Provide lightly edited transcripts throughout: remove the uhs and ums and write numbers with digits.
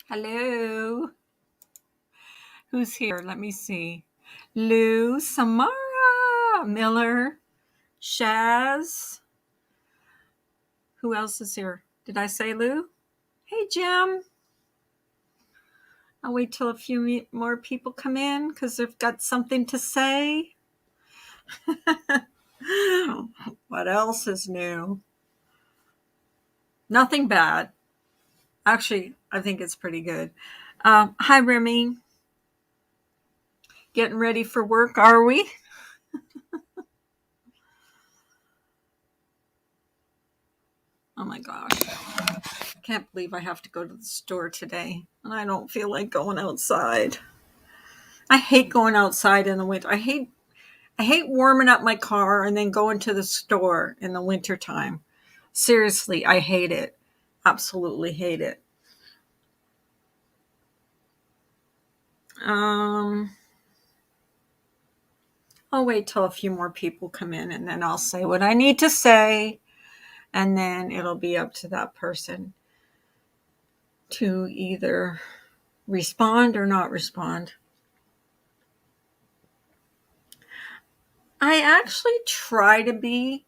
Hello. Who's here? Let me see. Lou, Samara, Miller, Shaz. Who else is here? Did I say Lou? Hey, Jim. I'll wait till a few more people come in because they've got something to say. What else is new? Nothing bad. Actually, I think it's pretty good. Hi, Remy. Getting ready for work, are we? Oh my gosh. Can't believe I have to go to the store today and I don't feel like going outside. I hate going outside in the winter. I hate warming up my car and then going to the store in the wintertime. Seriously, I hate it. Absolutely hate it. I'll wait till a few more people come in and then I'll say what I need to say, and then it'll be up to that person to either respond or not respond. I actually try to be.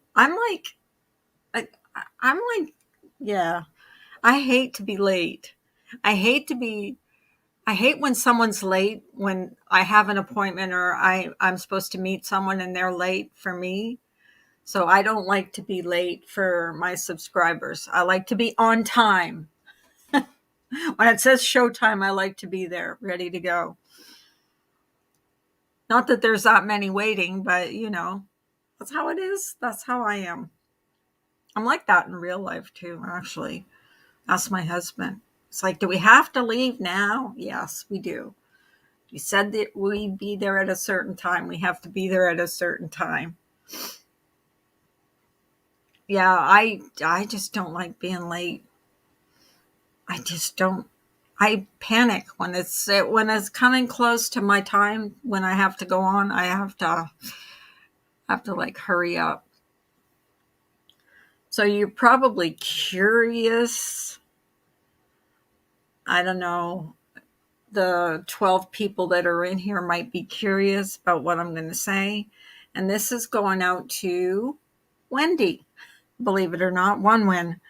Yeah, I hate to be late. I hate to be, I hate when someone's late when I have an appointment or I'm supposed to meet someone and they're late for me. So I don't like to be late for my subscribers. I like to be on time. When it says showtime, I like to be there, ready to go. Not that there's that many waiting, but that's how it is. That's how I am. I'm like that in real life too, actually. Ask my husband. It's like, do we have to leave now? Yes, we do. We said that we'd be there at a certain time. We have to be there at a certain time. Yeah, I just don't like being late. I just don't. I panic when it's coming close to my time when I have to go on. I have to like hurry up. So you're probably curious. I don't know. The 12 people that are in here might be curious about what I'm going to say. And this is going out to Wendy, believe it or not, one win.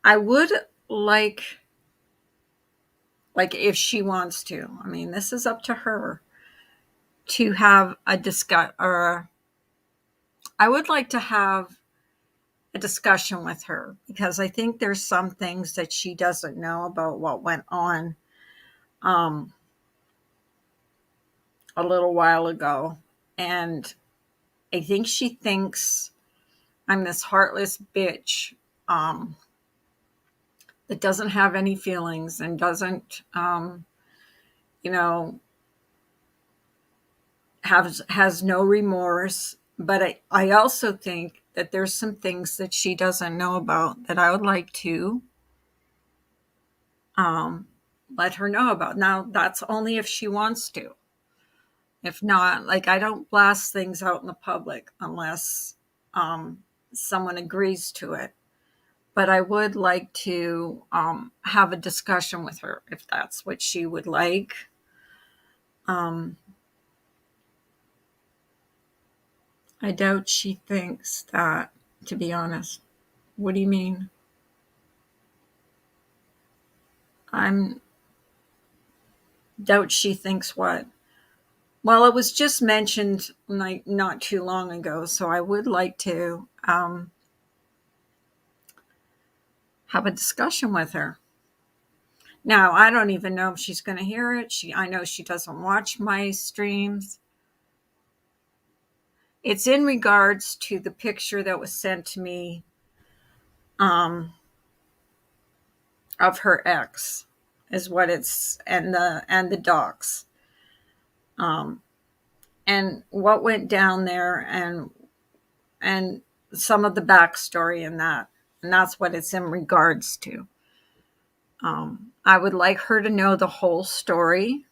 I would like if she wants to, I mean, this is up to her, to have a discuss, or I would like to have a discussion with her because I think there's some things that she doesn't know about what went on a little while ago. And I think she thinks I'm this heartless bitch that doesn't have any feelings and doesn't, you know, has no remorse. But I also think that there's some things that she doesn't know about that I would like to let her know about. Now, that's only if she wants to. If not, like, I don't blast things out in the public unless someone agrees to it. But I would like to have a discussion with her if that's what she would like. I doubt she thinks that, to be honest. What do you mean? I'm doubt she thinks what? Well, it was just mentioned like not too long ago, so I would like to have a discussion with her. Now, I don't even know if she's going to hear it. I know she doesn't watch my streams. It's in regards to the picture that was sent to me of her ex, is what it's, and the docs, and what went down there, and some of the backstory in that, and that's what it's in regards to. I would like her to know the whole story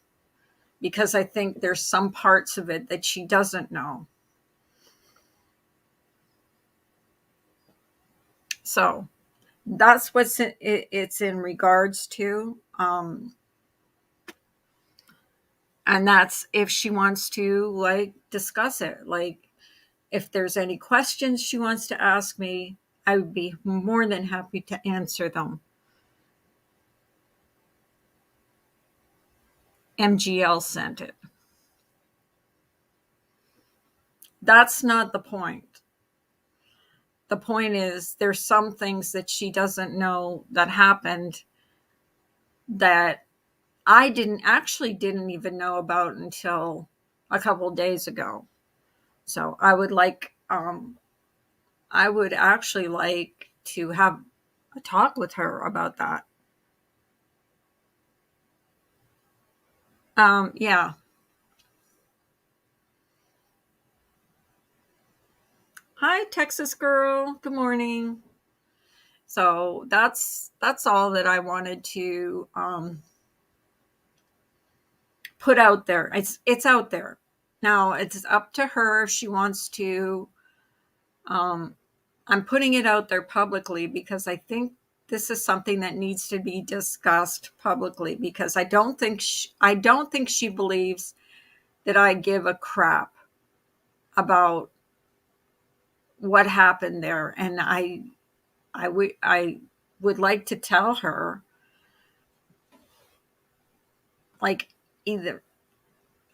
because I think there's some parts of it that she doesn't know. So that's what's it's in regards to. And that's if she wants to like discuss it. Like if there's any questions she wants to ask me, I would be more than happy to answer them. MGL sent it. That's not the point. The point is there's some things that she doesn't know that happened that I didn't even know about until a couple of days ago. So I would actually like to have a talk with her about that. Yeah. Hi, Texas girl. Good morning. So that's all that I wanted to put out there. It's out there. Now it's up to her if she wants to. Um, I'm putting it out there publicly because I think this is something that needs to be discussed publicly because I don't think she believes that I give a crap about what happened there, and I would like to tell her, like, either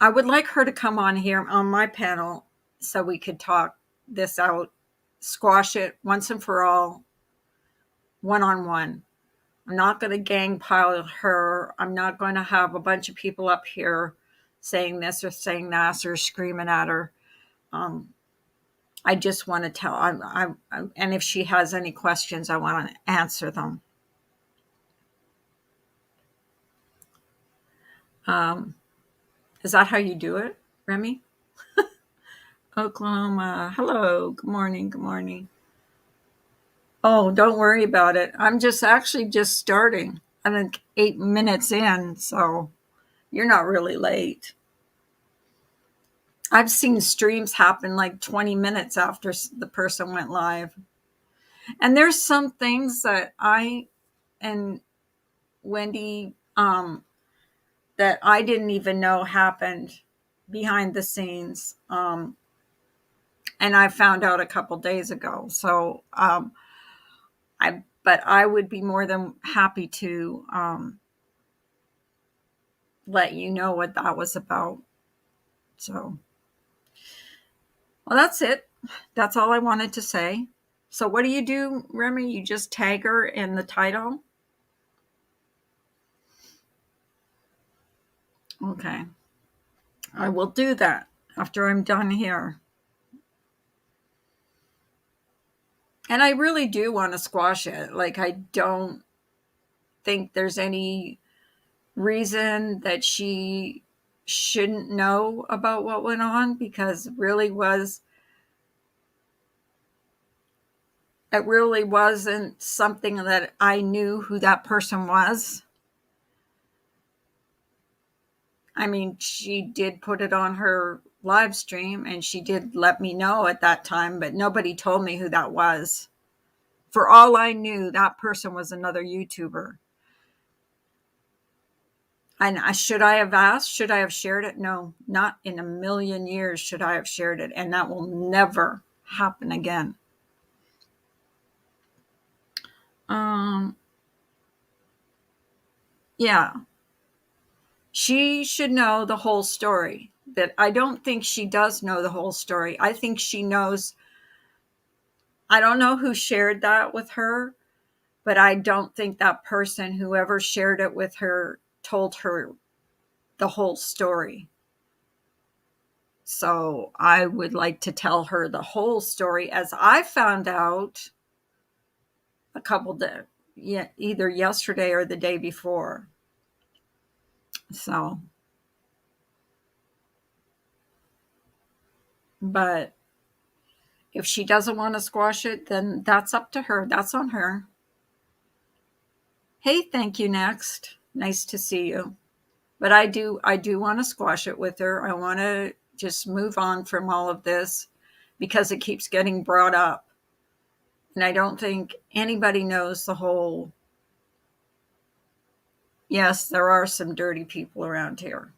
I would like her to come on here on my panel so we could talk this out, squash it once and for all, one on one. I'm not going to gang pile her. I'm not going to have a bunch of people up here saying this or saying that or screaming at her. I just want to tell. And if she has any questions, I want to answer them. Is that how you do it, Remy? Oklahoma. Hello. Good morning. Good morning. Oh, don't worry about it. I'm just starting. I think 8 minutes in, so you're not really late. I've seen streams happen like 20 minutes after the person went live. And there's some things that I and Wendy that I didn't even know happened behind the scenes. And I found out a couple days ago. So but I would be more than happy to let you know what that was about. So, well, that's it. That's all I wanted to say. So, what do you do, Remy? You just tag her in the title? Okay. I will do that after I'm done here. And I really do want to squash it. Like, I don't think there's any reason that she shouldn't know about what went on because it really wasn't something that I knew who that person was. I mean, she did put it on her live stream and she did let me know at that time, but nobody told me who that was. For all I knew, that person was another YouTuber. And should I have asked? Should I have shared it? No, not in a million years should I have shared it. And that will never happen again. Yeah. She should know the whole story. But I don't think she does know the whole story. I think she knows. I don't know who shared that with her, but I don't think that person, whoever shared it with her, told her the whole story. So I would like to tell her the whole story as I found out a couple days, yeah, either yesterday or the day before. So, but if she doesn't want to squash it, then that's up to her. That's on her. Hey, thank you next. Nice to see you. But I do want to squash it with her. I want to just move on from all of this because it keeps getting brought up. And I don't think anybody knows the whole, yes, there are some dirty people around here.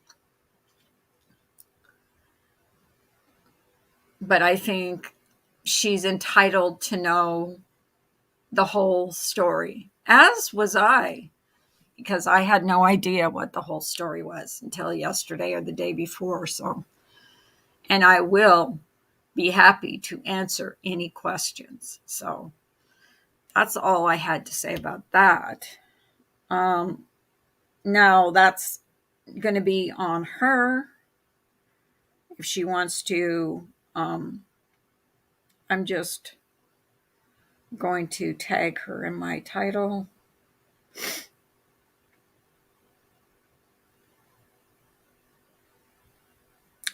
But I think she's entitled to know the whole story, as was I, because I had no idea what the whole story was until yesterday or the day before. So, and I will be happy to answer any questions. So that's all I had to say about that. Now that's going to be on her if she wants to. I'm just going to tag her in my title.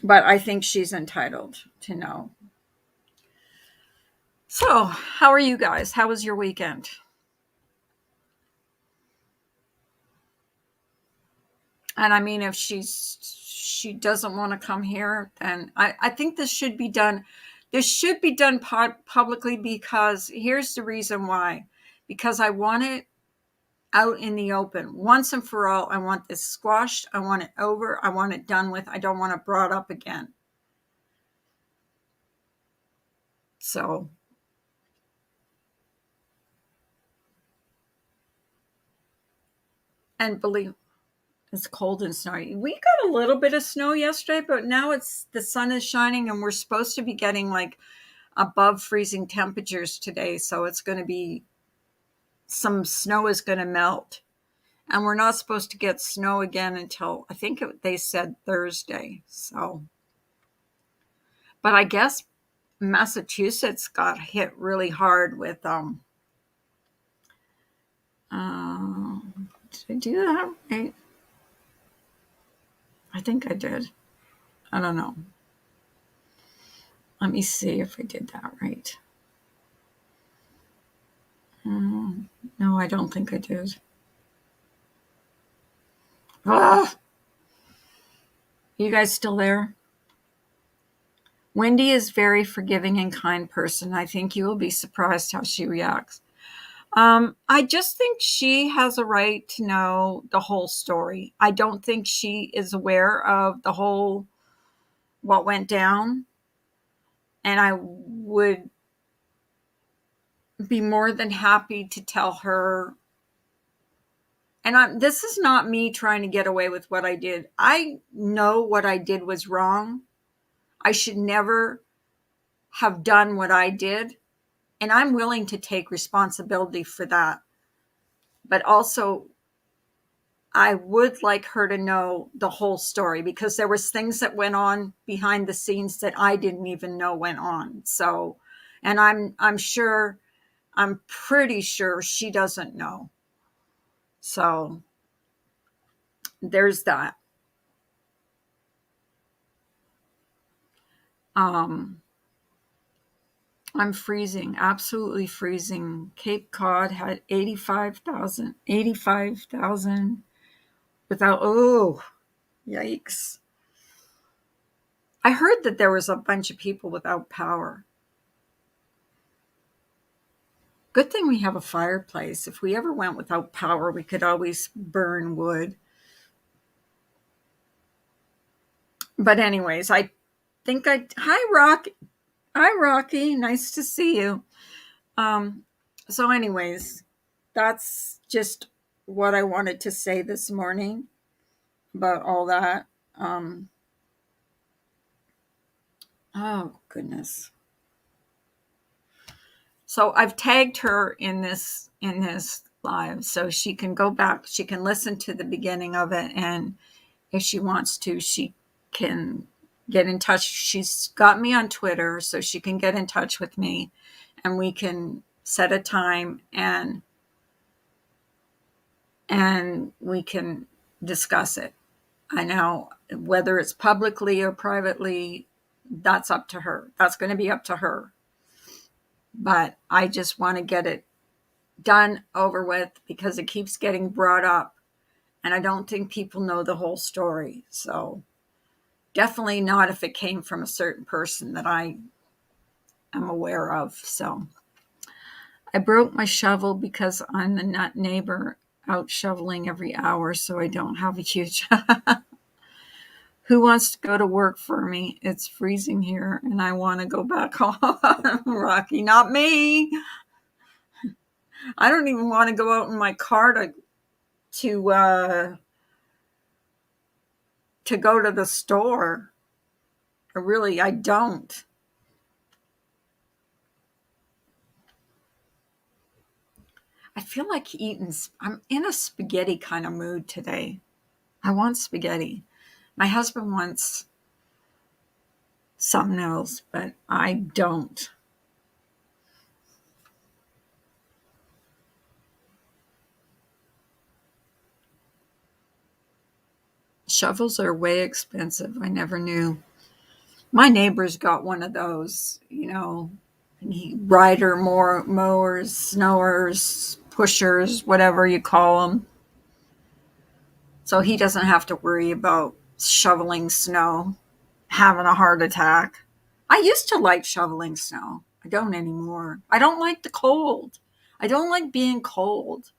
But I think she's entitled to know. So, how are you guys? How was your weekend? And I mean, if she doesn't want to come here, then I think this should be done. This should be done publicly, because here's the reason why. Because I want it out in the open once and for all. I want this squashed. I want it over. I want it done with. I don't want it brought up again. So, and believe it's cold and snowy. We got a little bit of snow yesterday, but now the sun is shining and we're supposed to be getting like above freezing temperatures today. So it's going to be, some snow is going to melt. And we're not supposed to get snow again until, I think they said Thursday. So, but I guess Massachusetts got hit really hard with, did I do that right? I think I did. I don't know. Let me see if I did that right. No, I don't think I did. Ah! You guys still there? Wendy is very forgiving and kind person. I think you will be surprised how she reacts. I just think she has a right to know the whole story. I don't think she is aware of the whole, what went down. And I would be more than happy to tell her. And this is not me trying to get away with what I did. I know what I did was wrong. I should never have done what I did. And I'm willing to take responsibility for that. But also, I would like her to know the whole story, because there was things that went on behind the scenes that I didn't even know went on. So, and I'm pretty sure she doesn't know. So there's that. I'm freezing, absolutely freezing. Cape Cod had 85,000 without, oh, yikes. I heard that there was a bunch of people without power. Good thing we have a fireplace. If we ever went without power, we could always burn wood. But anyways, I think hi Rocky, nice to see you. So anyways, that's just what I wanted to say this morning about all that. Oh goodness. So I've tagged her in this live, so she can go back, she can listen to the beginning of it, and if she wants to, she can get in touch. She's got me on Twitter, so she can get in touch with me and we can set a time and we can discuss it. I know whether it's publicly or privately, that's up to her. That's going to be up to her. But I just want to get it done, over with, because it keeps getting brought up. And I don't think people know the whole story. So definitely not if it came from a certain person that I am aware of. So I broke my shovel because I'm the nut neighbor out shoveling every hour, so I don't have a huge. Who wants to go to work for me? It's freezing here and I want to go back home. Rocky, not me. I don't even want to go out in my car to uh to go to the store. I don't. I feel like I'm in a spaghetti kind of mood today. I want spaghetti. My husband wants something else, but I don't. Shovels are way expensive. I never knew. My neighbor's got one of those, rider mowers, snowers, pushers, whatever you call them. So he doesn't have to worry about shoveling snow, having a heart attack. I used to like shoveling snow. I don't anymore. I don't like the cold. I don't like being cold.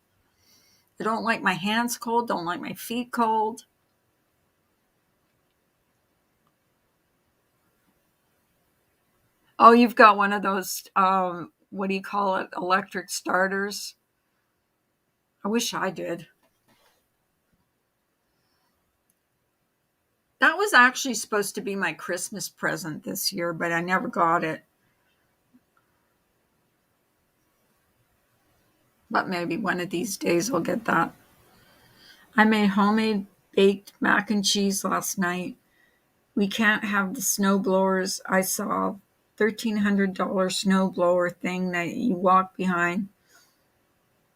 I don't like my hands cold, don't like my feet cold. Oh, you've got one of those, what do you call it? Electric starters. I wish I did. That was actually supposed to be my Christmas present this year, but I never got it. But maybe one of these days I'll get that. I made homemade baked mac and cheese last night. We can't have the snow blowers. I saw $1,300 snow blower thing that you walk behind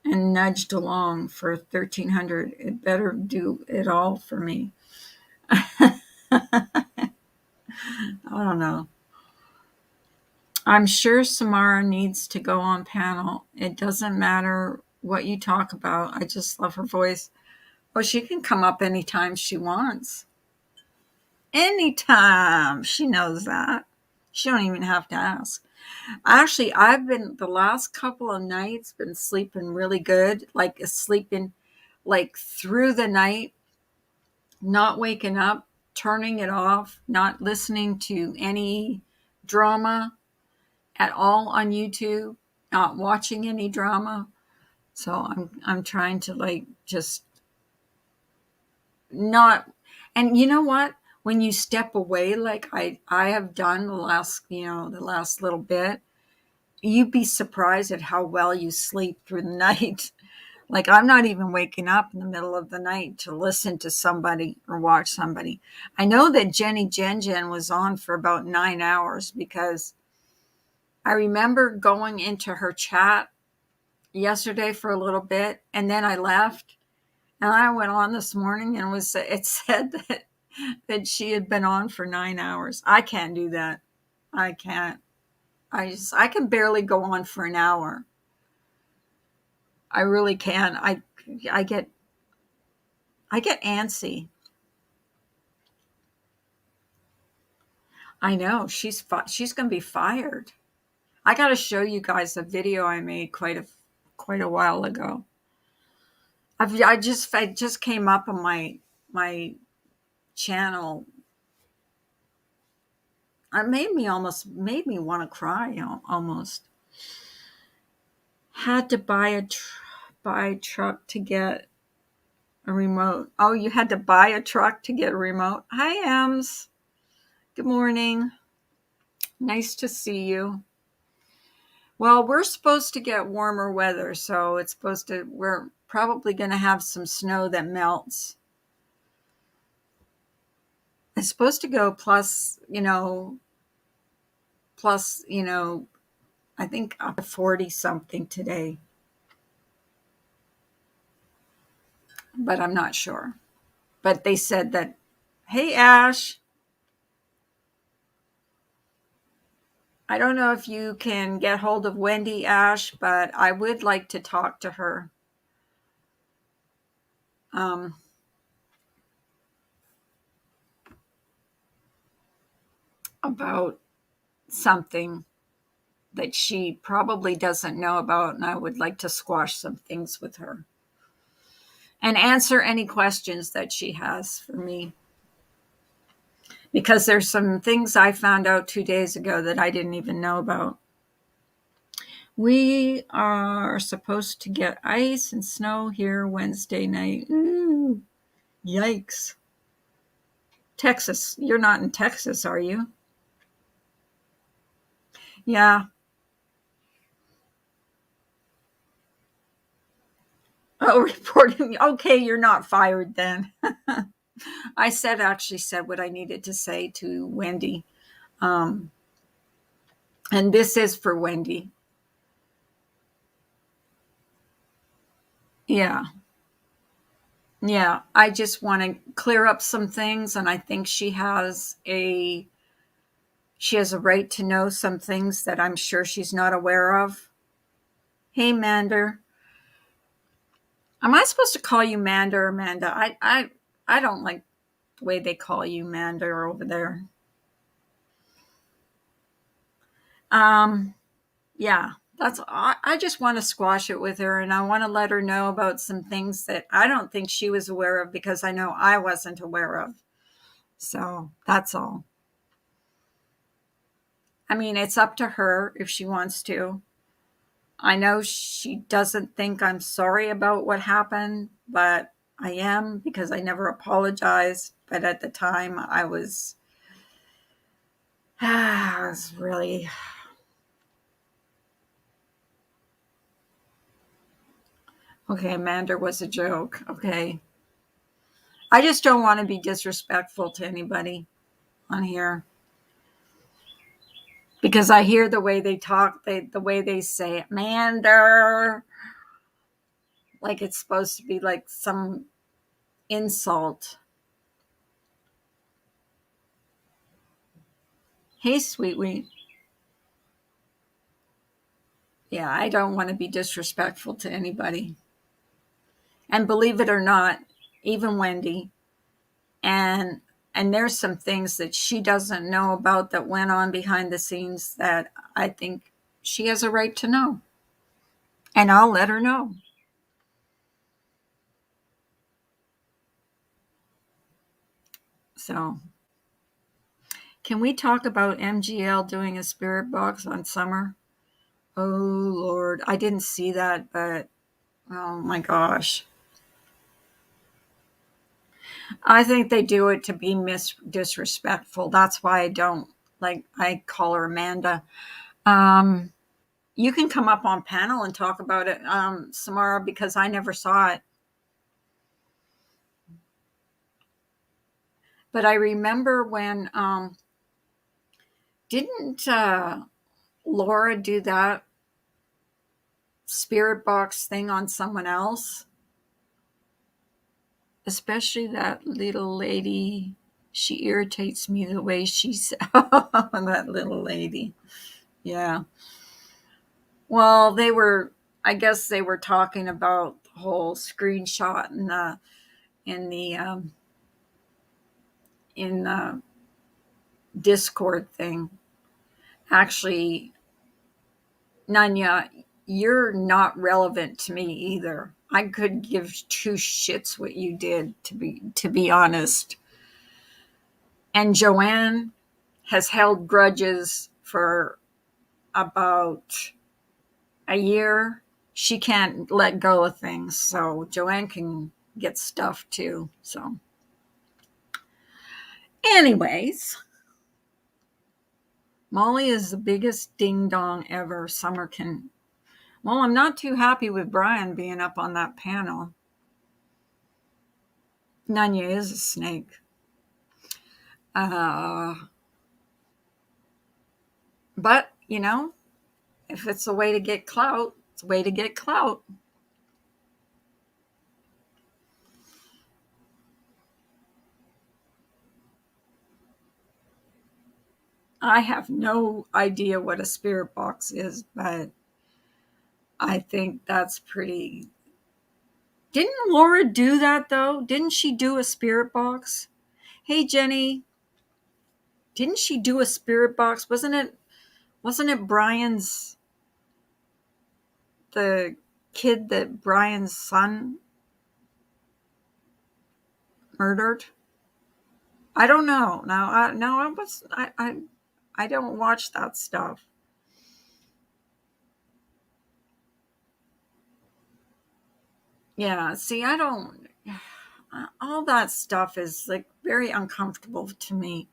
and nudged along for 1,300. It better do it all for me. I don't know. I'm sure Samara needs to go on panel. It doesn't matter what you talk about. I just love her voice. Well, she can come up anytime she wants. Anytime. She knows that. She don't even have to ask. Actually, I've been the last couple of nights been sleeping really good, like sleeping like through the night, not waking up, turning it off, not listening to any drama at all on YouTube, not watching any drama. So I'm trying to like just not. And you know what? When you step away, like I have done the last little bit, you'd be surprised at how well you sleep through the night. Like I'm not even waking up in the middle of the night to listen to somebody or watch somebody. I know that Jenny Jen was on for about 9 hours because I remember going into her chat yesterday for a little bit and then I left and I went on this morning and it said that she had been on for 9 hours. I can't do that. I can't. I can barely go on for an hour. I really can. I get antsy. I know she's going to be fired. I got to show you guys a video I made quite a while ago. I just came up on my channel. It made me want to cry, almost. Had to buy a truck to get a remote. Oh, you had to buy a truck to get a remote. Hi, Ems. Good morning. Nice to see you. Well, we're supposed to get warmer weather, so we're probably going to have some snow that melts. It's supposed to go plus, I think up to 40 something today, but I'm not sure. But they said that, hey, Ash, I don't know if you can get hold of Wendy, Ash, but I would like to talk to her. about something that she probably doesn't know about, and I would like to squash some things with her and answer any questions that she has for me. Because there's some things I found out 2 days ago that I didn't even know about. We are supposed to get ice and snow here Wednesday night. Ooh, yikes. Texas. You're not in Texas, are you? Yeah. Oh, reporting. Okay, you're not fired then. I actually said what I needed to say to Wendy. Um, and this is for Wendy. Yeah. Yeah. I just want to clear up some things, and I think she has a right to know some things that I'm sure she's not aware of. Hey, Mander. Am I supposed to call you Mander or Amanda? I don't like the way they call you Mander over there. Um, yeah, I just want to squash it with her, and I want to let her know about some things that I don't think she was aware of because I know I wasn't aware of. So that's all. I mean, it's up to her if she wants to. I know she doesn't think I'm sorry about what happened, but I am because I never apologized. But at the time, I was really. Okay, Amanda was a joke. Okay. I just don't want to be disrespectful to anybody on here because I hear the way they talk, the way they say Amanda, like it's supposed to be like some insult. Hey, sweet. Yeah, I don't want to be disrespectful to anybody. And believe it or not, even Wendy, and there's some things that she doesn't know about that went on behind the scenes that I think she has a right to know. And I'll let her know. So, can we talk about MGL doing a spirit box on Summer? Oh, Lord. I didn't see that, but oh my gosh. I think they do it to be disrespectful. That's why I don't I call her Amanda. Um, you can come up on panel and talk about it, Samara, because I never saw it. But I remember when, didn't Laura do that spirit box thing on someone else? Especially that little lady. She irritates me the way she's that little lady. Yeah. Well, I guess they were talking about the whole screenshot in the in the Discord thing. Actually, Nanya, you're not relevant to me either. I could give two shits what you did, to be honest. And Joanne has held grudges for about a year. She can't let go of things, so Joanne can get stuff too. So, anyways, Molly is the biggest ding dong ever. Summer can. Well, I'm not too happy with Brian being up on that panel. Nanya is a snake. Uh, but, if it's a way to get clout, it's a way to get clout. I have no idea what a spirit box is, but I think that's pretty. Didn't Laura do that though? Didn't she do a spirit box? Hey, Jenny, Didn't she do a spirit box? Wasn't it Brian's, the kid that Brian's son murdered? I don't know. I don't watch that stuff. Yeah, see, I don't. All that stuff is like very uncomfortable to me.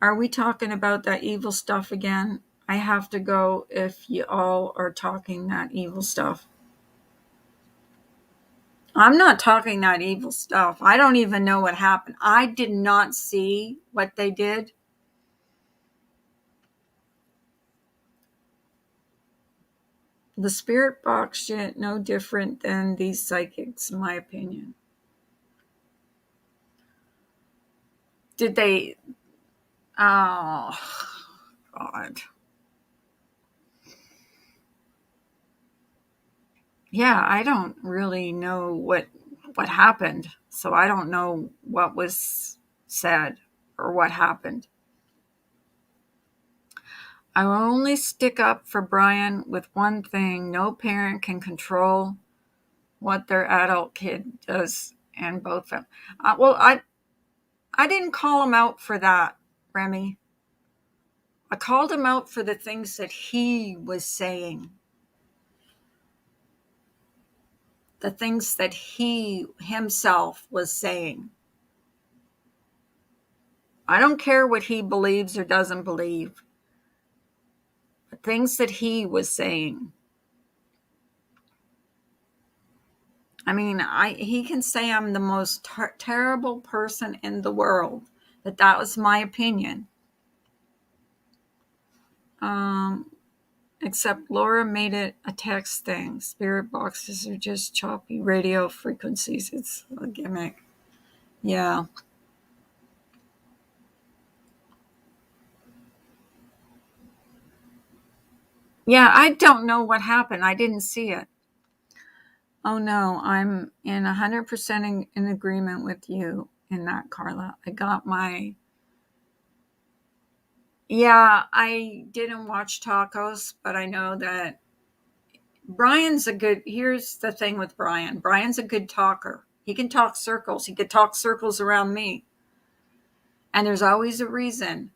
Are we talking about that evil stuff again? I have to go if you all are talking that evil stuff. I'm not talking that evil stuff. I don't even know what happened. I did not see what they did. The spirit box shit, no different than these psychics, in my opinion. Did they? Oh, God. Yeah, I don't really know what happened. So I don't know what was said or what happened. I will only stick up for Brian with one thing. No parent can control what their adult kid does, and both of them. I didn't call him out for that, Remy. I called him out for the things that he was saying. The things that he himself was saying. I don't care what he believes or doesn't believe. The things that he was saying. I mean, he can say I'm the most terrible person in the world, but that was my opinion. Except Laura made it a text thing. Spirit boxes are just choppy radio frequencies. It's a gimmick. Yeah. Yeah, I don't know what happened. I didn't see it. Oh no, I'm in 100% in agreement with you in that, Carla. I got my. Yeah, I didn't watch Tacos, but I know that here's the thing with Brian. Brian's a good talker. He can talk circles. He could talk circles around me. And there's always a reason.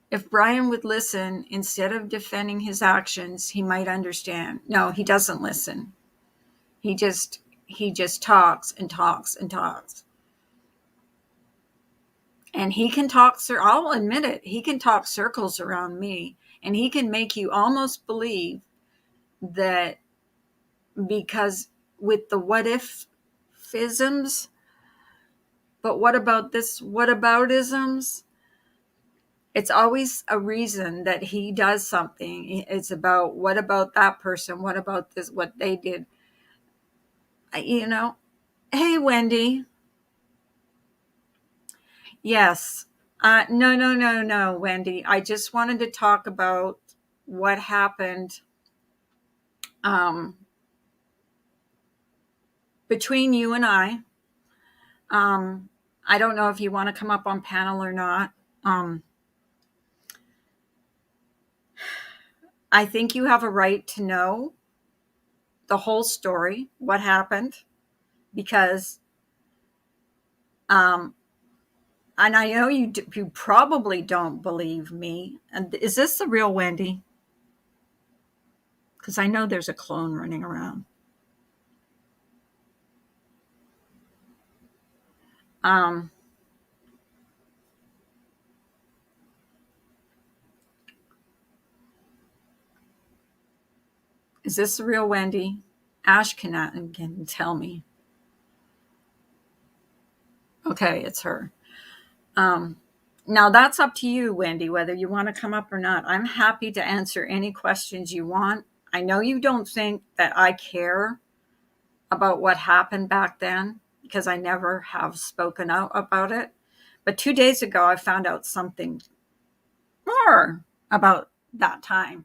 If Brian would listen instead of defending his actions, he might understand. No, he doesn't listen. He just talks and talks and talks. And he can talk, I'll admit it, he can talk circles around me, and he can make you almost believe that, because with the what if isms, but what about this, what about isms? It's always a reason that he does something. It's about what about that person? What about this, what they did? You know, hey, Wendy. Yes. No, Wendy. I just wanted to talk about what happened um, between you and I. I don't know if you want to come up on panel or not. I think you have a right to know the whole story, what happened, because, um, and I know you probably don't believe me. And is this the real Wendy? Because I know there's a clone running around. Um, is this the real Wendy? Ash can tell me. Okay, it's her. Um, Now that's up to you, Wendy, whether you want to come up or not. I'm happy to answer any questions you want. I know you don't think that I care about what happened back then, because I never have spoken out about it. But 2 days ago, I found out something more about that time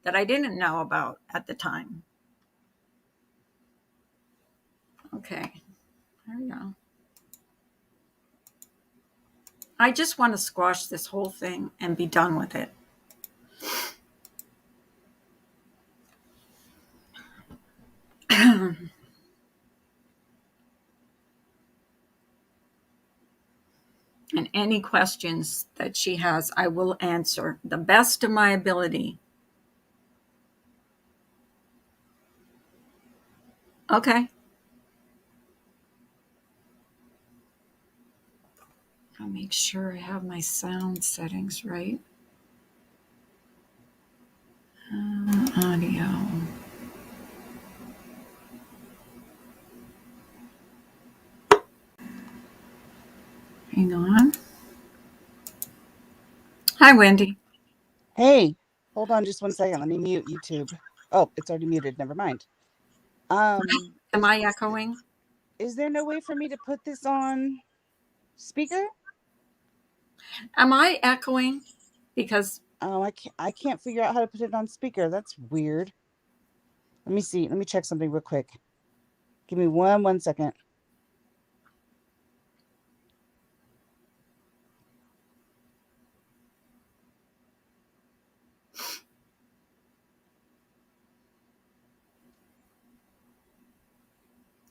that I didn't know about at the time. Okay, there we go. I just want to squash this whole thing and be done with it. And any questions that she has, I will answer the best of my ability. Okay. I'll make sure I have my sound settings right. Audio. Hang on. Hi, Wendy. Hey, hold on just 1 second. Let me mute YouTube. Oh, it's already muted. Never mind. Am Is I echoing? is there no way for me to put this on speaker? Am I echoing? Because Oh, I can't figure out how to put it on speaker. That's weird. Let me see. Let me check something real quick. Give me 1 second.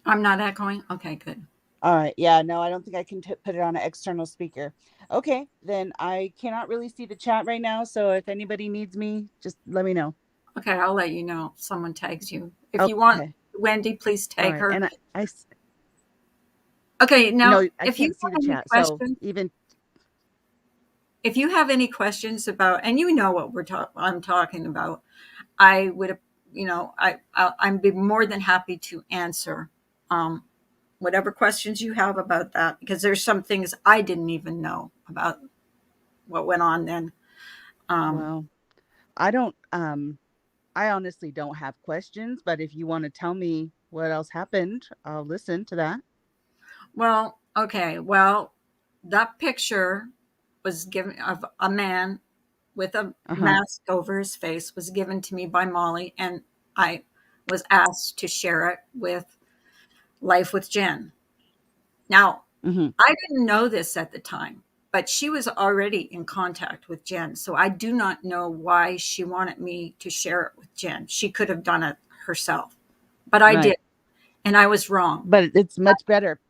I'm not echoing. Okay, good. All right. Yeah, no, I don't think I can put it on an external speaker. Okay, then I cannot really see the chat right now. So if anybody needs me, just let me know. Okay, I'll let you know if someone tags you. If you want Okay. Wendy, please All tag right. her. And Okay, now no, I if you can't see have the any chat. So questions, even if you have any questions about, and you know what I'm talking about, I would, I'd be more than happy to answer um, whatever questions you have about that, because there's some things I didn't even know about what went on then. Um, well, I don't I honestly don't have questions, but if you want to tell me what else happened, I'll listen to that. well, okay, well, that picture was given of a man with a Uh-huh. mask over his face was given to me by Molly, and I was asked to share it with Life with Jen. Now, Mm-hmm. I didn't know this at the time, but she was already in contact with Jen. So I do not know why she wanted me to share it with Jen. She could have done it herself, but I did. Right. And I was wrong. But it's much better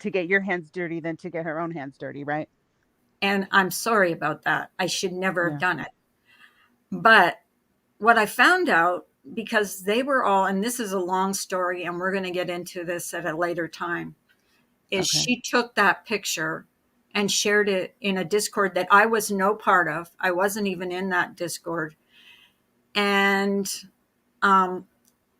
to get your hands dirty than to get her own hands dirty, right? And I'm sorry about that. I should never have Yeah. done it. But what I found out, because they were all, and this is a long story, and we're going to get into this at a later time, is Okay. she took that picture and shared it in a Discord that I was no part of. I wasn't even in that Discord. And um,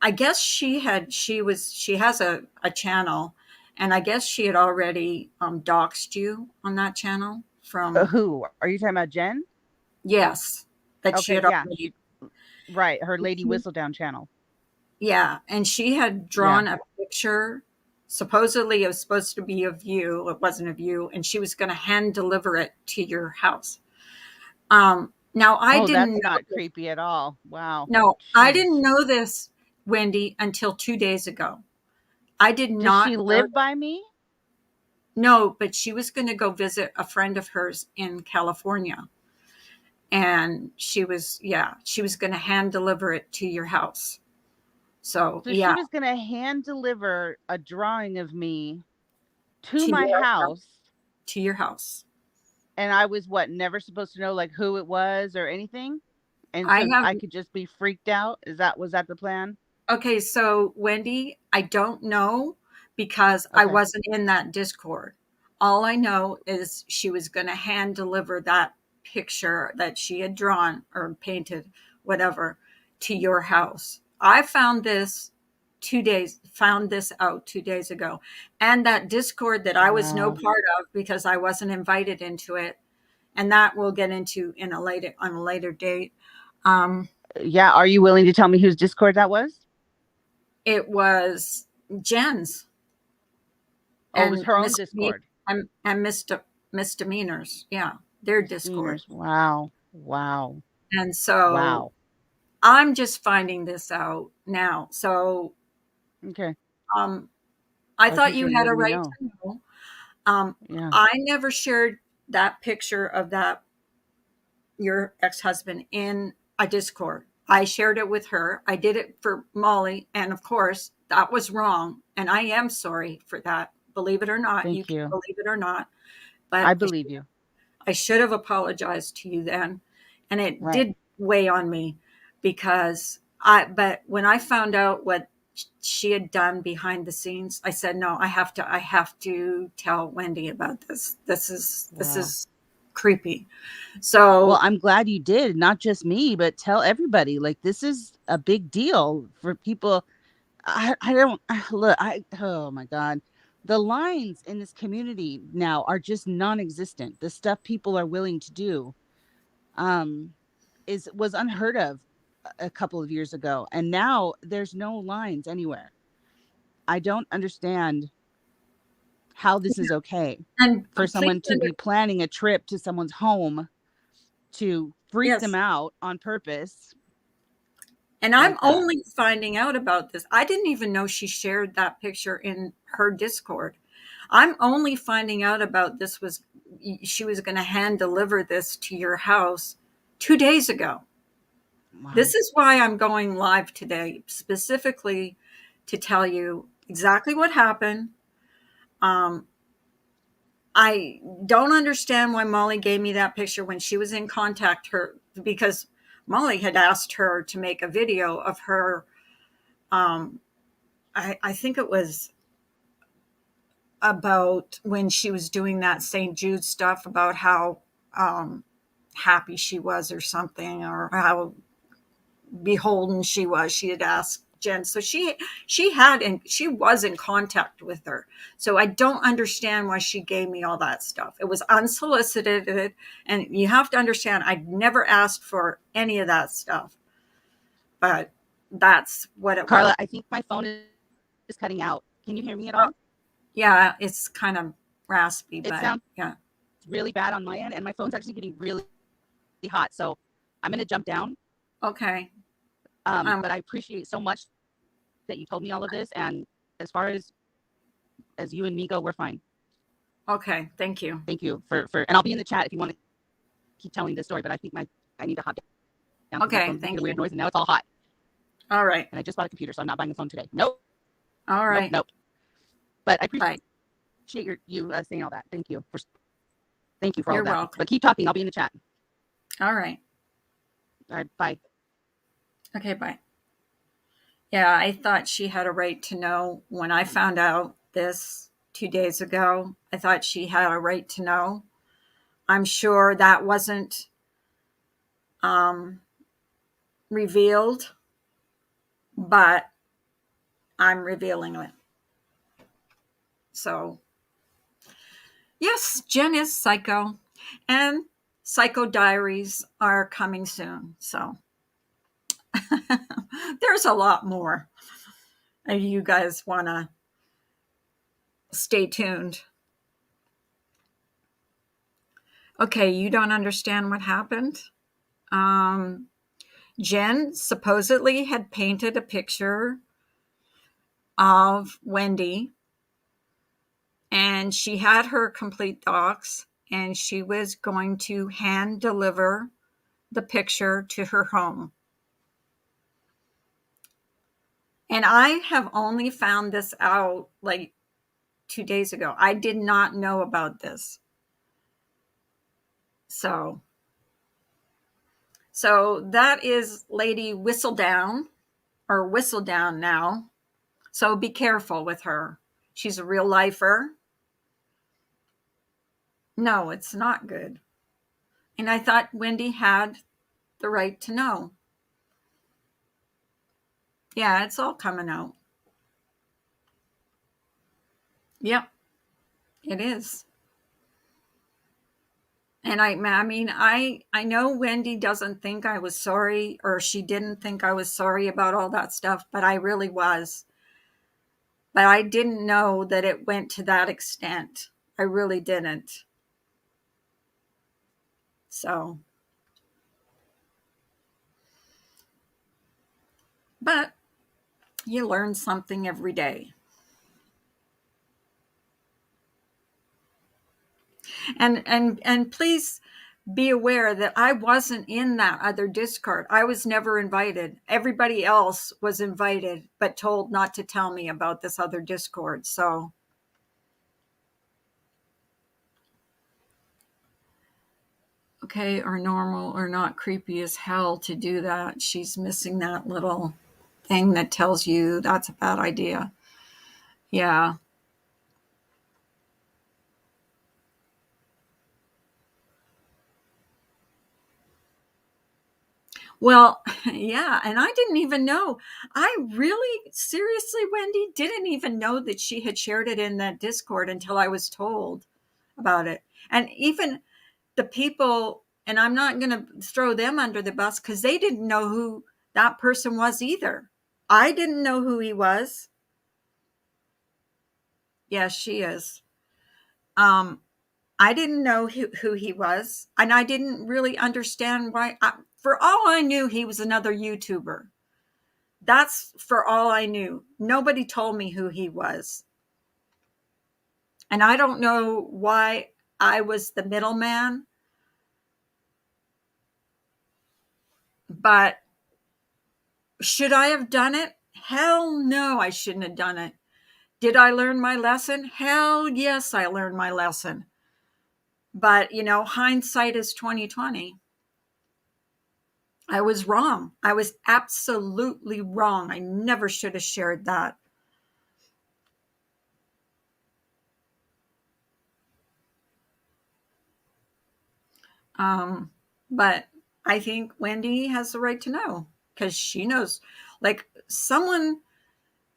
I guess she has a channel, and I guess she had already doxed you on that channel from, Who? Are you talking about Jen? yes, that she Okay, had yeah. already, Right, her Lady Whistledown channel. yeah, and she had Yeah. drawn a picture. Supposedly, it was supposed to be of you. It wasn't of you, and she was going to hand deliver it to your house. Now I Oh, didn't that's know not this. creepy at all. Wow. No, I didn't Jeez. know this, Wendy, until 2 days ago. I did Does not she know. live by me? No, but she was going to go visit a friend of hers in California, and she was going to hand deliver it to your house. So So she yeah, was gonna hand deliver a drawing of me to to my your house, to your house. and I was what, never supposed to know like who it was or anything? And I so have I could just be freaked out. Was that the plan? Okay, so Wendy, I don't know because I Okay. wasn't in that Discord. All I know is she was going to hand deliver that picture that she had drawn or painted, whatever, to your house. I found this out 2 days ago. And that Discord that I was no Wow. part of because I wasn't invited into it. And that we'll get into on a later date. Um, Yeah, are you willing to tell me whose Discord that was? it was Jen's. Oh, it was And her own Discord. misdemeanors. Yeah, their Discord. Misdemeanors. Wow. Wow. And so Wow. I'm just finding this out now. So Okay. um, I I thought appreciate you you had a letting me right know. to know. Yeah. I never shared. that picture of that your ex-husband in a Discord. I shared it with her. I did it for Molly, and of course, that was wrong, and I am sorry for that. Believe it or not, you Thank can you. believe it or not, I but believe you. I should have apologized to you then, and it Right. did weigh on me because I. But when I found out what she had done behind the scenes, I said, no, I have to tell Wendy about this. This Wow. is creepy. Well, So I'm glad you did, not just me, but tell everybody. Like, this is a big deal for people. I don't look, oh my God. The lines in this community now are just non-existent. The stuff people are willing to do um is was unheard of a couple of years ago. And now there's no lines anywhere. I don't understand how this is okay and for please someone to be planning a trip to someone's home to freak them yes. out on purpose And I'm like that. only finding out about this. I didn't even know she shared that picture in her Discord. I'm only finding out about this was she was going to hand deliver this to your house 2 days ago. Wow. This is why I'm going live today, specifically to tell you exactly what happened. Um, I don't understand why Molly gave me that picture when she was in contact her because Molly had asked her to make a video of her. Um, I think it was about when she was doing that St. Jude stuff about how um, happy she was or something, or how beholden she was. She had asked Jen, so she was in contact with her. So I don't understand why she gave me all that stuff. It was unsolicited, and you have to understand I never asked for any of that stuff, but that's what it was. Carla, I think my phone is cutting out. Can you hear me at Oh, all? yeah, it's kind of raspy, It but sounds yeah. really bad on my end, and my phone's actually getting really hot. So I'm going to jump down. Okay. Um, But I appreciate so much that you told me all of this. And as far as you and me go, we're fine. okay. Thank you. Thank you and I'll be in the chat if you want to keep telling this story. But I need to hop down because my Okay. phone's making Thank a weird you. noise, and now it's all hot. All right. And I just bought a computer, so I'm not buying a phone today. Nope, All nope, right. nope. But I appreciate Bye. you saying all that. Thank you for all You're of that. welcome. But keep talking. I'll be in the chat. All right. All right, bye. Okay. Bye. Yeah, I thought she had a right to know when I found out this 2 days ago. I thought she had a right to know. I'm sure that wasn't um, revealed, but I'm revealing it. So, yes, Jen is psycho, and Psycho Diaries are coming soon. So, there's a lot more. And you guys want to stay tuned. Okay, you don't understand what happened? Um, Jen supposedly had painted a picture of Wendy, and she had her complete docs, and she was going to hand deliver the picture to her home. And I have only found this out like 2 days ago. I did not know about this. So, so that is Lady Whistledown or Whistledown now. So be careful with her. She's a real lifer. No, it's not good. And I thought Wendy had the right to know. Yeah, it's all coming out. Yep, it is. And I know Wendy doesn't think I was sorry, or she didn't think I was sorry about all that stuff, but I really was. But I didn't know that it went to that extent. I really didn't. So, but you learn something every day. And please be aware that I wasn't in that other Discord. I was never invited. Everybody else was invited, but told not to tell me about this other Discord. So, okay, or normal or not creepy as hell to do that. She's missing that little thing that tells you that's a bad idea. Yeah. Well, yeah, and I didn't even know. I really, seriously, Wendy, didn't even know that she had shared it in that Discord until I was told about it. And even the people, and I'm not going to throw them under the bus because they didn't know who that person was either. I didn't know who he was. Yes, she is. Um, I didn't know who he was, and I didn't really understand why. For all I knew, he was another YouTuber. That's for all I knew. Nobody told me who he was. And I don't know why I was the middleman, but should I have done it? Hell no, I shouldn't have done it. Did I learn my lesson? Hell yes, I learned my lesson. But, hindsight is 2020. I was wrong. I was absolutely wrong. I never should have shared that. Um, but I think Wendy has the right to know because she knows, like, someone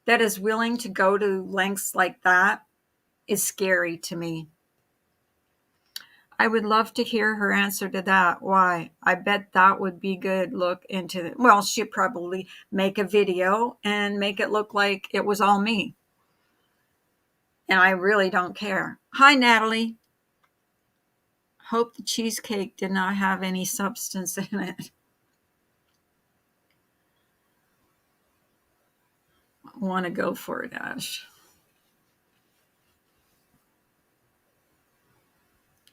that is willing to go to lengths like that is scary to me. I would love to hear her answer to that. Why? I bet that would be good. Look into it. Well, she'd probably make a video and make it look like it was all me. And I really don't care. Hi, Natalie. Hope the cheesecake did not have any substance in it. Want to go for it, Ash.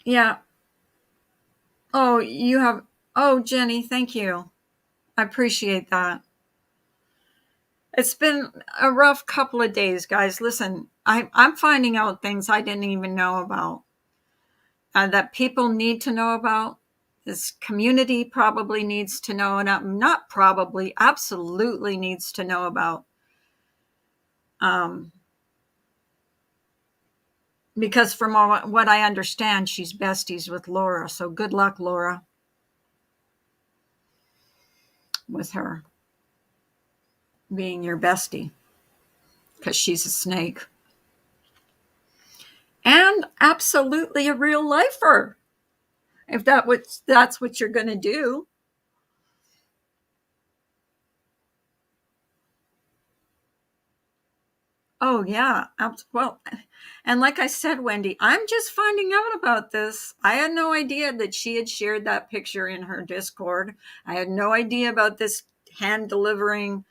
Yeah. Oh, you have. Oh, Jenny, thank you. I appreciate that. It's been a rough couple of days, guys. Listen, I'm finding out things I didn't even know about that people need to know about. This community probably needs to know, and not probably, absolutely needs to know about. Um, because from what I understand, she's besties with Laura. So good luck, Laura, with her being your bestie, because she's a snake. And absolutely a real lifer, if that's what you're going to do. Oh yeah, well, and like I said, Wendy, I'm just finding out about this. I had no idea that she had shared that picture in her Discord. I had no idea about this hand delivering,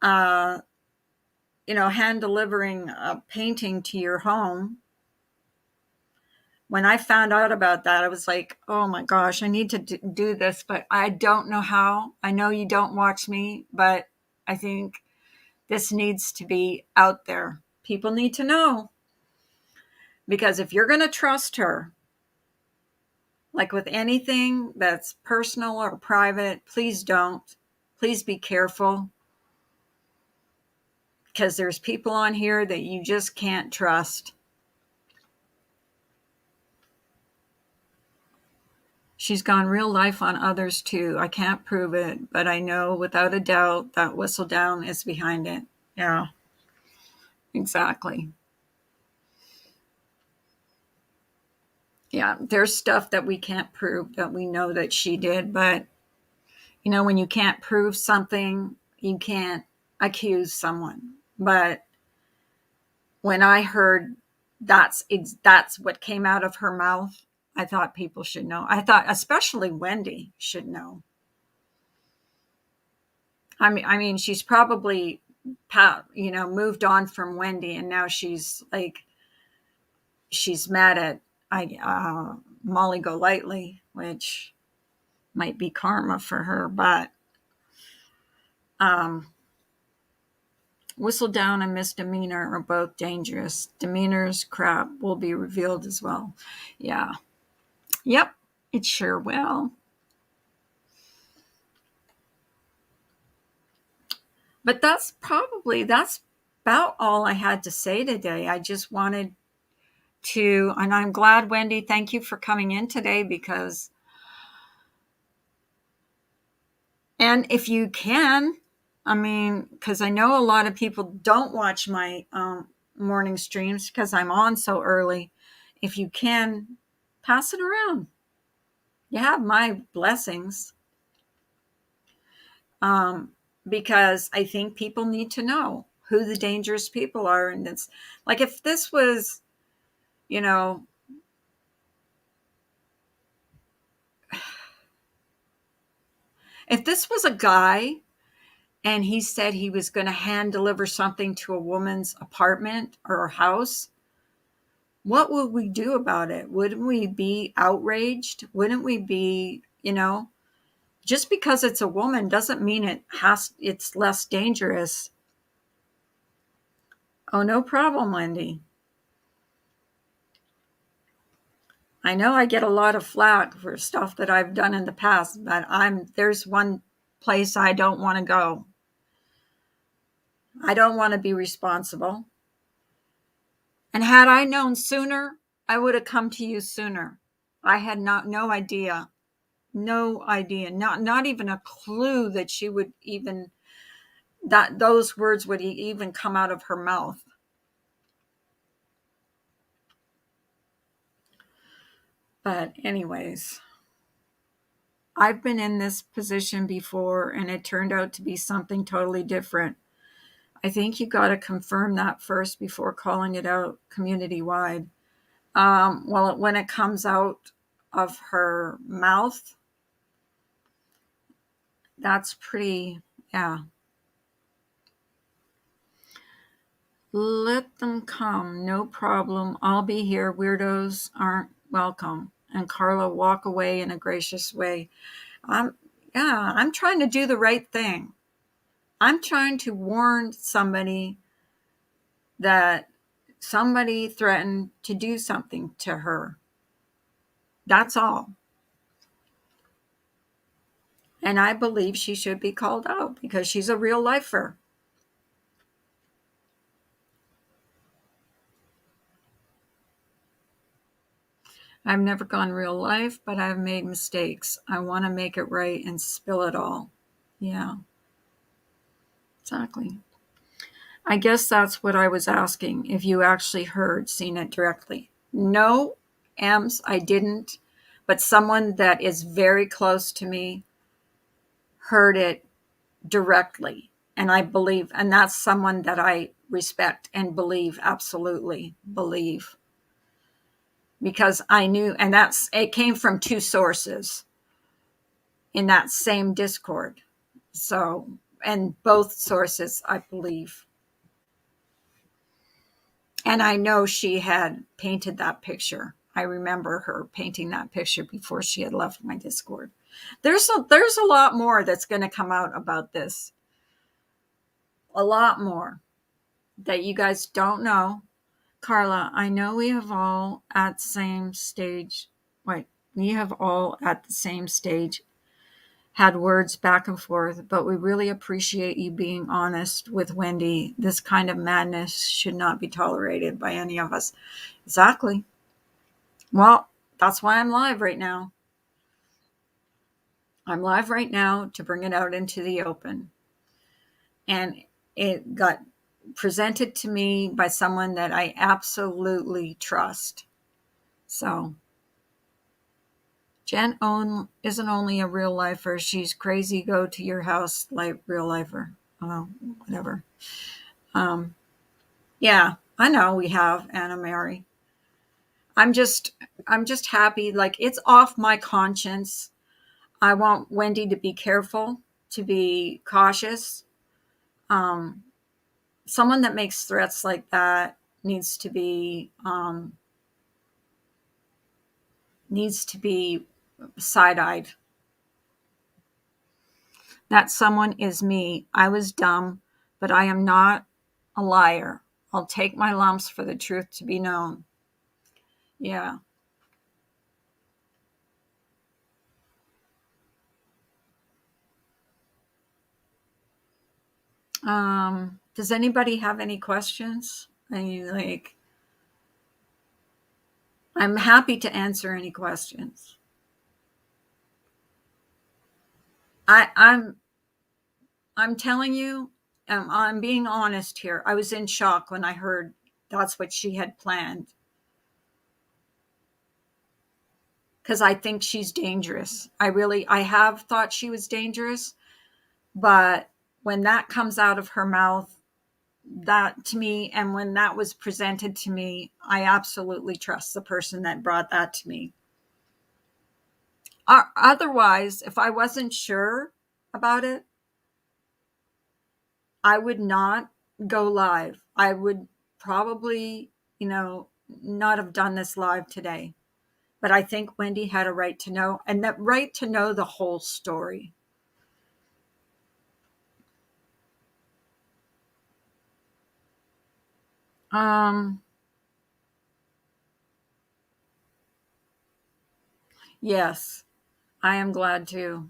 uh, hand delivering a painting to your home. When I found out about that, I was like, oh my gosh, I need to do this, but I don't know how. I know you don't watch me, but I think this needs to be out there. People need to know. Because if you're going to trust her, like with anything that's personal or private, please don't. Please be careful because there's people on here that you just can't trust. She's gone real life on others too. I can't prove it, but I know without a doubt that whistle down is behind it. Yeah, exactly. Yeah, there's stuff that we can't prove that we know that she did, but when you can't prove something, you can't accuse someone. But when I heard that's what came out of her mouth, I thought people should know. I thought especially Wendy should know. I mean, she's probably moved on from Wendy, and now she's mad at Molly Golightly, which might be karma for her, but um, whistle down and misdemeanor are both dangerous. Demeanor's crap will be revealed as well. Yeah. Yep. It sure will. But that's about all I had to say today. I just wanted to, and I'm glad, Wendy, thank you for coming in today because, and if you can, I mean, because I know a lot of people don't watch my morning streams because I'm on so early. If you can, pass it around. You have my blessings, um, because I think people need to know who the dangerous people are. And it's like if this was, you know, if this was a guy and he said he was going to hand deliver something to a woman's apartment or house, what would we do about it? Wouldn't we be outraged? Wouldn't we be, just because it's a woman doesn't mean it's less dangerous. Oh, no problem, Wendy. I know I get a lot of flack for stuff that I've done in the past, but there's one place I don't want to go. I don't want to be responsible. And had I known sooner, I would have come to you sooner. I had no idea. No idea. Not even a clue that she would even that those words would even come out of her mouth. But anyways, I've been in this position before and it turned out to be something totally different. I think you got to confirm that first before calling it out community wide. Well, when it comes out of her mouth, that's pretty, yeah. Let them come, no problem. I'll be here. Weirdos aren't welcome. And Carla walk away in a gracious way. I'm, yeah, I'm trying to do the right thing. I'm trying to warn somebody that somebody threatened to do something to her. That's all. And I believe she should be called out because she's a real lifer. I've never gone real life, but I've made mistakes. I want to make it right and spill it all. Yeah, exactly. I guess that's what I was asking, if you actually seen it directly. No, Ems, I didn't. But someone that is very close to me heard it directly. And I believe, and that's someone that I respect and believe, absolutely believe. Because I knew, and it came from two sources in that same Discord. So, and both sources, I believe. And I know she had painted that picture. I remember her painting that picture before she had left my Discord. There's a lot more that's going to come out about this. A lot more that you guys don't know. Carla, I know we have all at the same stage. Wait, we have all at the same stage had words back and forth, but we really appreciate you being honest with Wendy. This kind of madness should not be tolerated by any of us. Exactly. Well, that's why I'm live right now. I'm live right now to bring it out into the open. And it got presented to me by someone that I absolutely trust. So, Jen isn't only a real lifer, she's crazy, go to your house like real lifer. Oh, whatever. Um, yeah, I know we have Anna Mary. I'm just I'm just happy. Like it's off my conscience. I want Wendy to be careful, to be cautious. Um, Someone that makes threats like that needs to be needs to be side-eyed. That someone is me. I was dumb, but I am not a liar. I'll take my lumps for the truth to be known. Yeah. Does anybody have any questions? I mean, like, I'm happy to answer any questions. I'm telling you, I'm being honest here. I was in shock when I heard that's what she had planned because I think she's dangerous. I have thought she was dangerous, but when that comes out of her mouth, that to me, and when that was presented to me, I absolutely trust the person that brought that to me. Otherwise, if I wasn't sure about it, I would not go live. I would probably, not have done this live today. But I think Wendy had a right to know, and that right to know the whole story. Um, yes, I am glad too.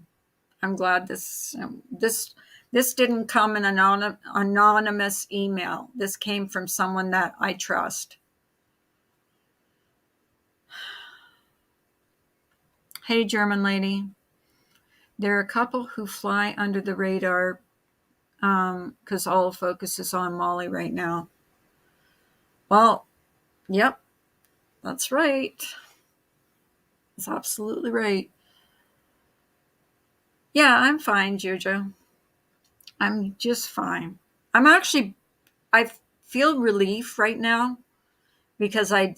I'm glad this didn't come in an anonymous email. This came from someone that I trust. Hey, German lady. There are a couple who fly under the radar because all focus is on Molly right now. Well, yep, that's right. That's absolutely right. Yeah, I'm fine, Jojo. I'm just fine. I feel relief right now because I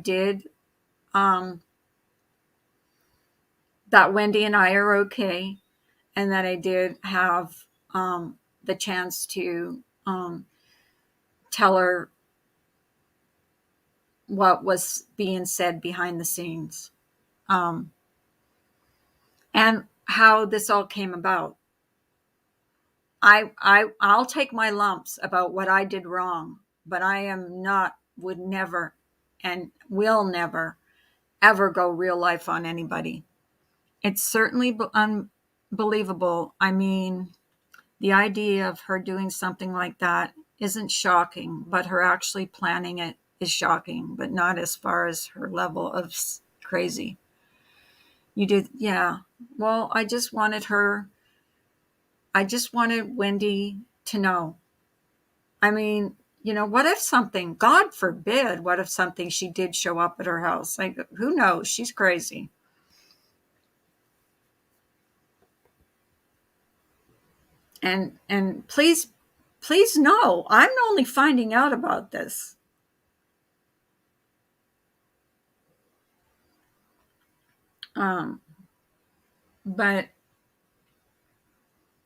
did um, that Wendy and I are okay, and that I did have the chance to tell her what was being said behind the scenes, um, and how this all came about. I'll take my lumps about what I did wrong, but I am not, would never, and will never ever go real life on anybody. It's certainly unbelievable. I mean, the idea of her doing something like that isn't shocking, but her actually planning it is shocking, but not as far as her level of crazy. You did, yeah. Well, I just wanted Wendy to know. I mean, what if something, God forbid, what if something she did show up at her house? Like, who knows? She's crazy. And please know, I'm only finding out about this. Um, but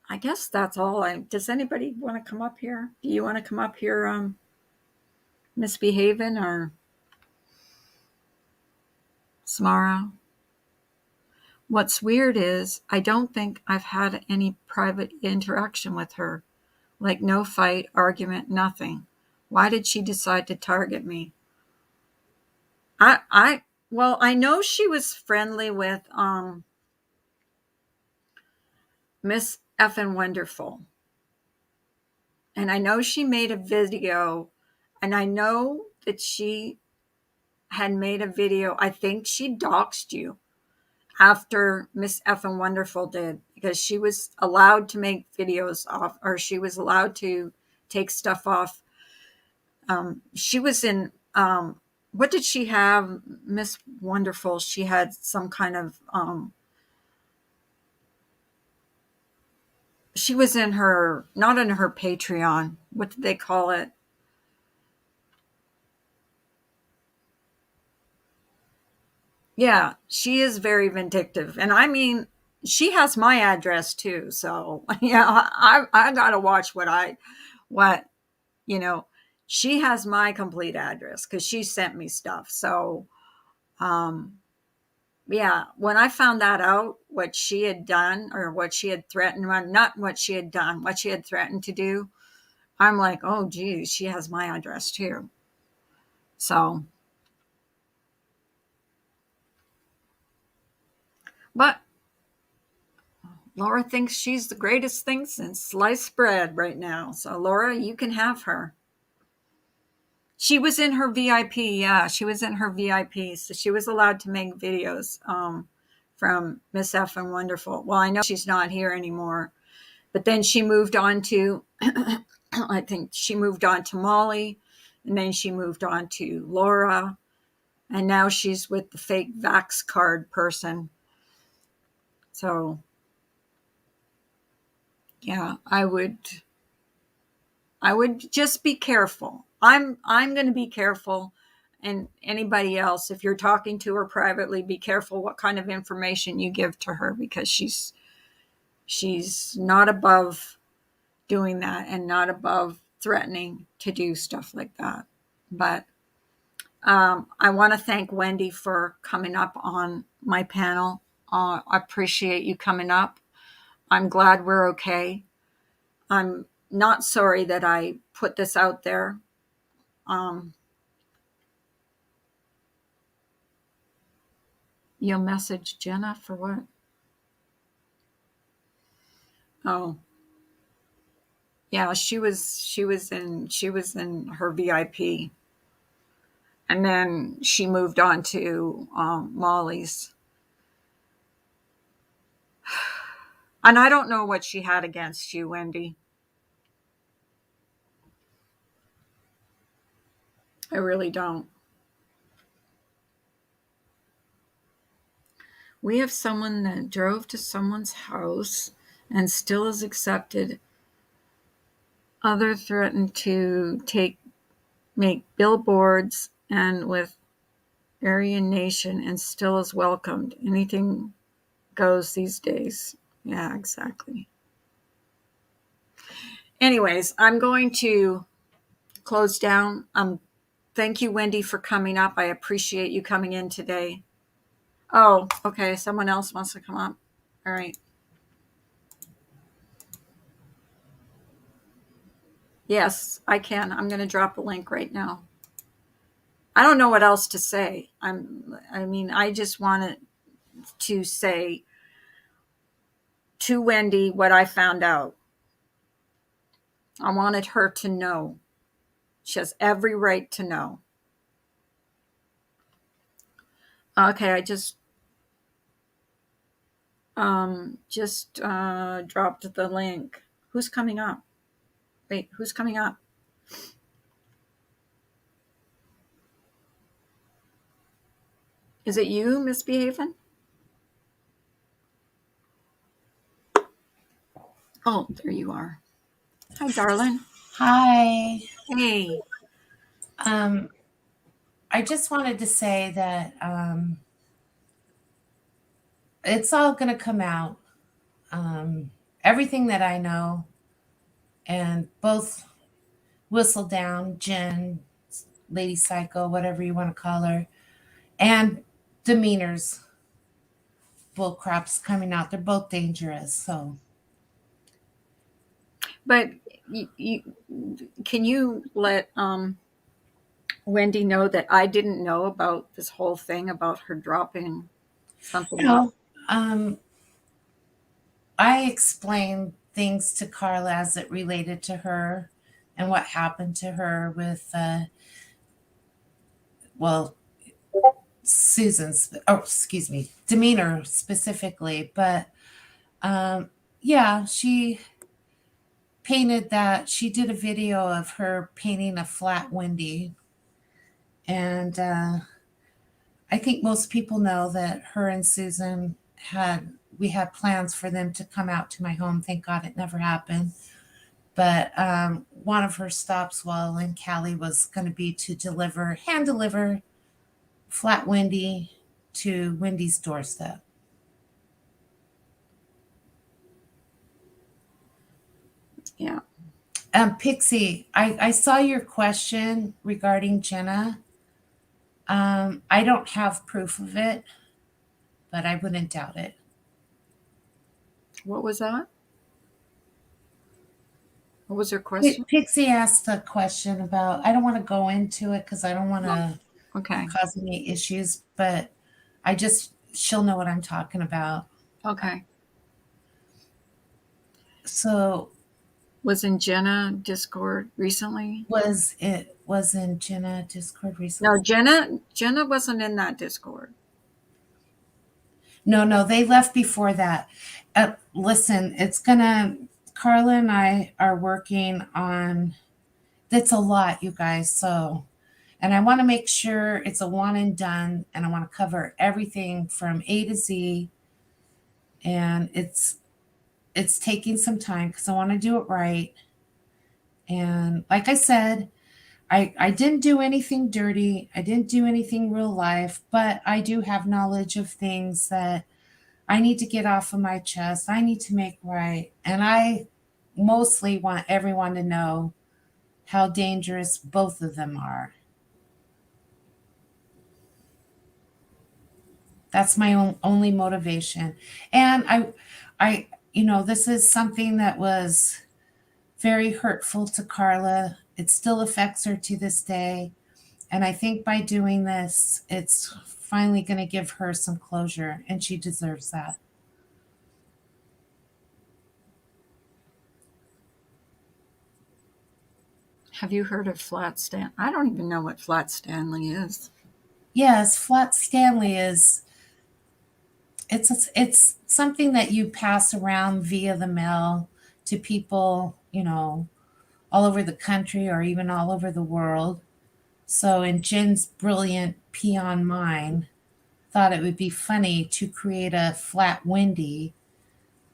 I guess that's all. Does anybody want to come up here? Do you want to come up here, misbehaving or Samara? What's weird is I don't think I've had any private interaction with her. Like no fight, argument, nothing. Why did she decide to target me? Well, I know she was friendly with Miss Effin Wonderful. And I know she made a video, and I know that she had made a video. I think she doxed you after Miss Effin Wonderful did, because she was allowed to make videos off, or she was allowed to take stuff off. She was in, what did she have? Miss Wonderful. She had some kind of, she was in her, not in her Patreon. What did they call it? Yeah, she is very vindictive. And I mean, she has my address too. So, yeah, I got to watch what, you know, she has my complete address because she sent me stuff. So, um, Yeah, when I found that out, what she had done or what she had threatened, well, not what she had done, what she had threatened to do, I'm like, oh, geez, she has my address too. So, but Laura thinks she's the greatest thing since sliced bread right now. So, Laura, you can have her. She was in her VIP. Yeah, she was in her VIP. So she was allowed to make videos from Miss F and Wonderful. Well, I know she's not here anymore, but then she moved on to, I think she moved on to Molly, and then she moved on to Laura, and now she's with the fake Vax card person. So, yeah, I would just be careful. I'm going to be careful, and anybody else, if you're talking to her privately, be careful what kind of information you give to her, because she's not above doing that and not above threatening to do stuff like that. But I want to thank Wendy for coming up on my panel. I appreciate you coming up. I'm glad we're okay. I'm not sorry that I put this out there. Um, you'll message Jenna for what? Oh, yeah, she was in her VIP, and then she moved on to Molly's. And I don't know what she had against you, Wendy. I really don't. We have someone that drove to someone's house and still is accepted. Other threatened to make billboards and with Aryan Nation and still is welcomed. Anything goes these days. Yeah, exactly. Anyways, I'm going to close down. Thank you, Wendy, for coming up. I appreciate you coming in today. Oh, okay. Someone else wants to come up. All right. Yes, I can. I'm going to drop a link right now. I don't know what else to say. I just wanted to say to Wendy what I found out. I wanted her to know. She has every right to know. Okay, I just dropped the link. Who's coming up? Wait, who's coming up? Is it you, Misbehaving? Oh, there you are. Hi, darling. Hi. Hey. Um, I just wanted to say that it's all going to come out. Everything that I know, and both Whistle Down, Jen, Lady Psycho, whatever you want to call her, and Demeanors, bullcrap's coming out. They're both dangerous. So, But can you let Wendy know that I didn't know about this whole thing about her dropping something off? no, um, I explained things to Carla as it related to her and what happened to her with, well, Susan's, oh, excuse me, demeanor specifically. But yeah, she painted that. She did a video of her painting a flat Wendy. And I think most people know that her and Susan we had plans for them to come out to my home. Thank God it never happened. But one of her stops while in Cali was going to be to hand deliver Flat Wendy to Wendy's doorstep. Yeah. Pixie, I saw your question regarding Jenna. I don't have proof of it. but I wouldn't doubt it. What was that? What was her question? Pixie asked a question about, I don't want to go into it because I don't want Oh, to okay. cause any issues, but she'll know what I'm talking about. Okay. So Was in Jenna Discord recently? was in Jenna Discord No, recently? Jenna wasn't in that Discord. No, they left before that. Listen, Carla and I are working on, that's a lot, you guys. So, and I want to make sure it's a one and done, and I want to cover everything from A to Z. And it's taking some time because I want to do it right. And like I said, I didn't do anything dirty. I didn't do anything real life, but I do have knowledge of things that I need to get off of my chest. I need to make right. And I mostly want everyone to know how dangerous both of them are. That's my only motivation. And this is something that was very hurtful to Carla. It still affects her to this day. And I think by doing this, it's finally going to give her some closure, and she deserves that. Have you heard of Flat Stan? I don't even know what Flat Stanley is. Yes, Flat Stanley is it's something that you pass around via the mail to people, all over the country or even all over the world. So in Jen's brilliant peon mind, thought it would be funny to create a flat Wendy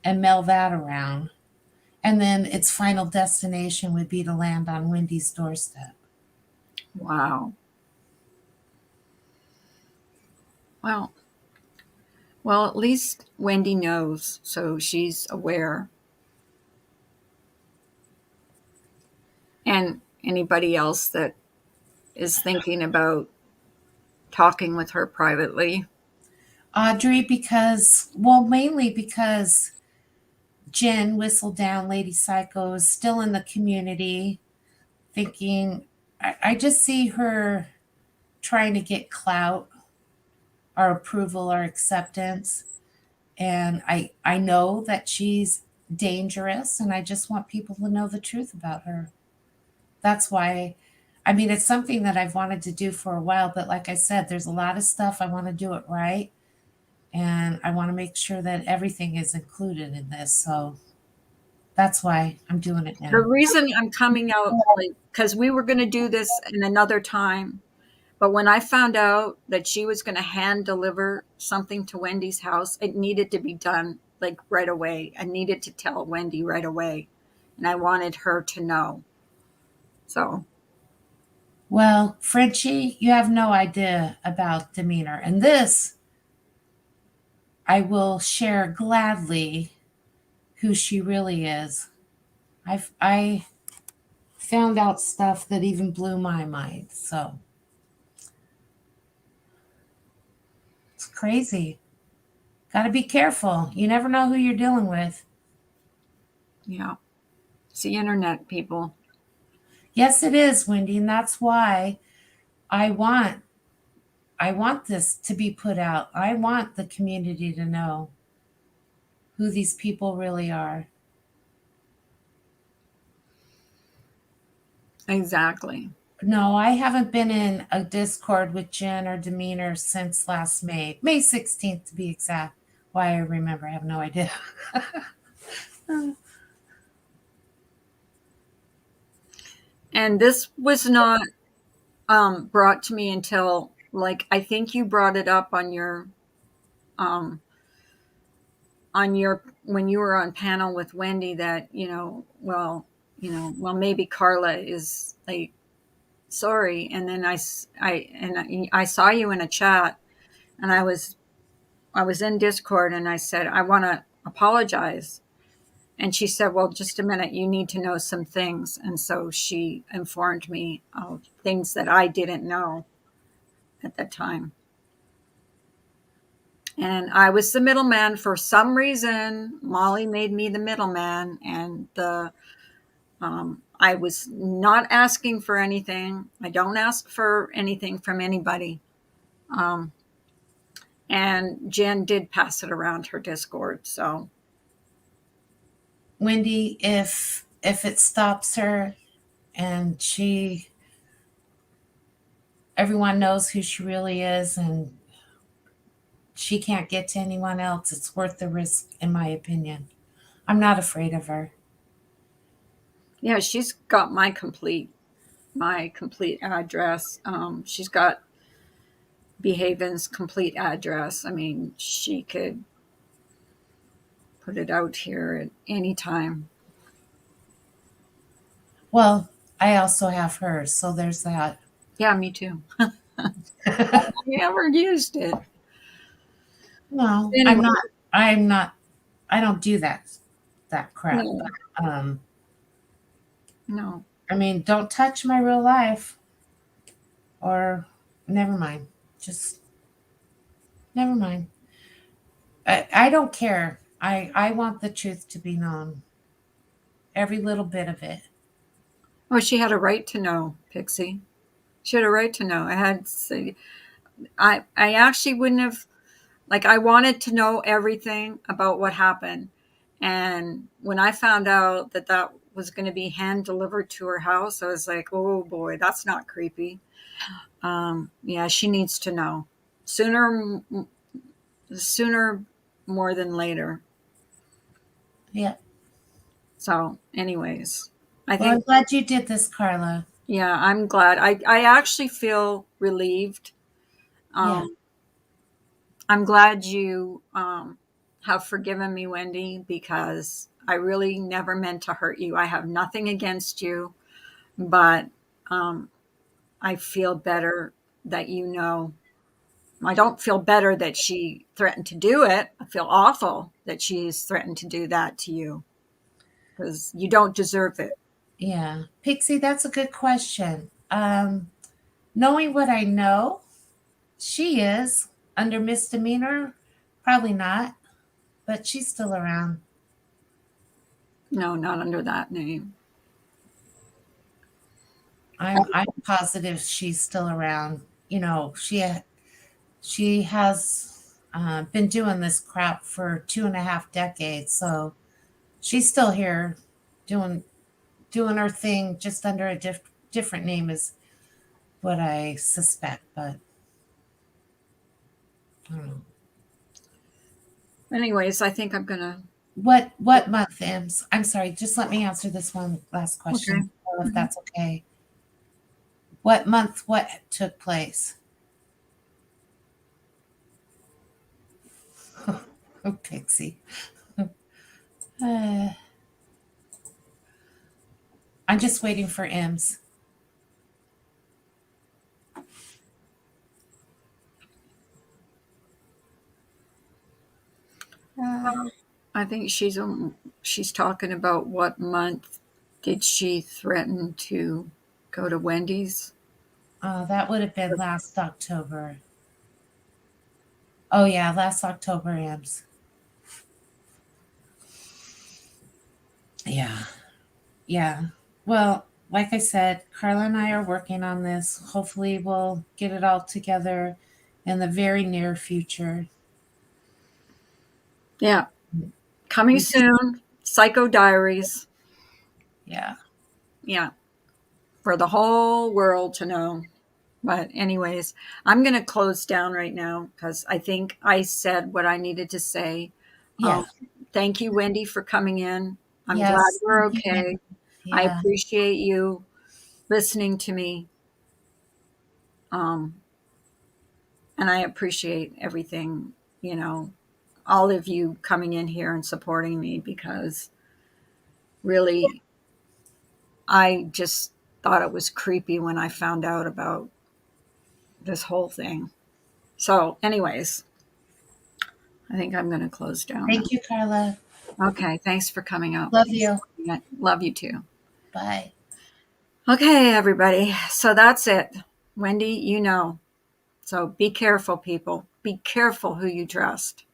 and mail that around. And then its final destination would be to land on Wendy's doorstep. Wow. Well, well, at least Wendy knows, so she's aware. And anybody else that is thinking about talking with her privately. Audrey, mainly because Jen whistled down Lady Psycho is still in the community, thinking, I just see her trying to get clout or approval or acceptance. And I know that she's dangerous, and I just want people to know the truth about her. That's why, I mean, it's something that I've wanted to do for a while, but like I said, there's a lot of stuff I want to do it right. And I want to make sure that everything is included in this. So that's why I'm doing it The now. reason I'm coming out, like, because we were going to do this in another time, but when I found out that she was going to hand deliver something to Wendy's house, it needed to be done like right away. I needed to tell Wendy right away, and I wanted her to know. So, Well, Frenchie, you have no idea about demeanor. And this, I will share gladly who she really is. I found out stuff that even blew my mind. So it's crazy. Got to be careful. You never know who you're dealing with. yeah, it's the internet, people. Yes, it is, Wendy, and that's why I want I want this to be put out. I want the community to know who these people really are. Exactly. No, I haven't been in a Discord with Jen or Demeanor since last May 16th to be exact. Why I remember, I have no idea. And this was not brought to me until, like, I think you brought it up um, on your when you were on panel with Wendy that well maybe Carla is like sorry, and then I saw you in a chat, and I was in Discord, and I said I want to apologize, and she said, well, just a minute, you need to know some things, and so she informed me of things that I didn't know at that time. And I was the middleman for some reason. Molly made me the middleman, and I was not asking for anything. I don't ask for anything from anybody. Um, and Jen did pass it around her Discord. So Wendy, if it stops her and she everyone knows who she really is and she can't get to anyone else, it's worth the risk, in my opinion. I'm not afraid of her. yeah, she's got my complete address. She's got Behaven's complete address. I mean, she could put it out here at any time. Well, I also have hers, so there's that. Yeah, me too. Never used it. No, I'm Anyway, not. I'm not. I don't do that crap. no, But, no. I mean, don't touch my real life, or never mind. Just never mind. I don't care. I want the truth to be known. Every little bit of it. Oh, she had a right to know, Pixie. She had a right to know. I had to say, I actually wouldn't have, like, I wanted to know everything about what happened. And when I found out that that was going to be hand delivered to her house, I was like, oh boy, that's not creepy. Yeah, she needs to know sooner, sooner more than later. Yeah. So, anyways, I Well, I'm think, glad you did this, Carla. yeah, I'm glad. I actually feel relieved. Yeah. Um, I'm glad you have forgiven me, Wendy, because I really never meant to hurt you. I have nothing against you, but um, I feel better that you know. I don't feel better that she threatened to do it. I feel awful that she's threatened to do that to you because you don't deserve it. Yeah. Pixie, that's a good question. Knowing what I know, she is under misdemeanor. Probably not, but she's still around. No, not under that name. I'm positive she's still around. You know, she has been doing this crap for 2.5 decades, so she's still here doing her thing just under a different name is what I suspect. But I don't know. Anyways, I think I'm gonna. What month, Ems? I'm sorry, just let me answer this one last Okay. question, if Mhm. that's okay. What month what took place? Oh, Pixie. Uh, I'm just waiting for Ems. I think she's talking about what month did she threaten to go to Wendy's? That would have been last October. Oh yeah, last October, Ems. Yeah, yeah. Well, like I said, Carla and I are working on this. Hopefully, we'll get it all together in the very near future. Yeah, coming soon. Psycho Diaries. Yeah. Yeah, for the whole world to know. But anyways, I'm going to close down right now because I think I said what I needed to say. Yeah. Um, thank you, Wendy, for coming in. I'm glad Yes. we're Thank you, okay. Em. I Yeah. appreciate you listening to me. Um, and I appreciate everything, you know, all of you coming in here and supporting me because really, I just thought it was creepy when I found out about this whole thing. So, anyways, I think I'm going to close down now. Thank you, Carla. Okay, thanks for coming out. Love Thanks. you. Love you too. Bye. Okay, everybody. So that's it. Wendy, you know. So be careful, people. Be careful who you trust.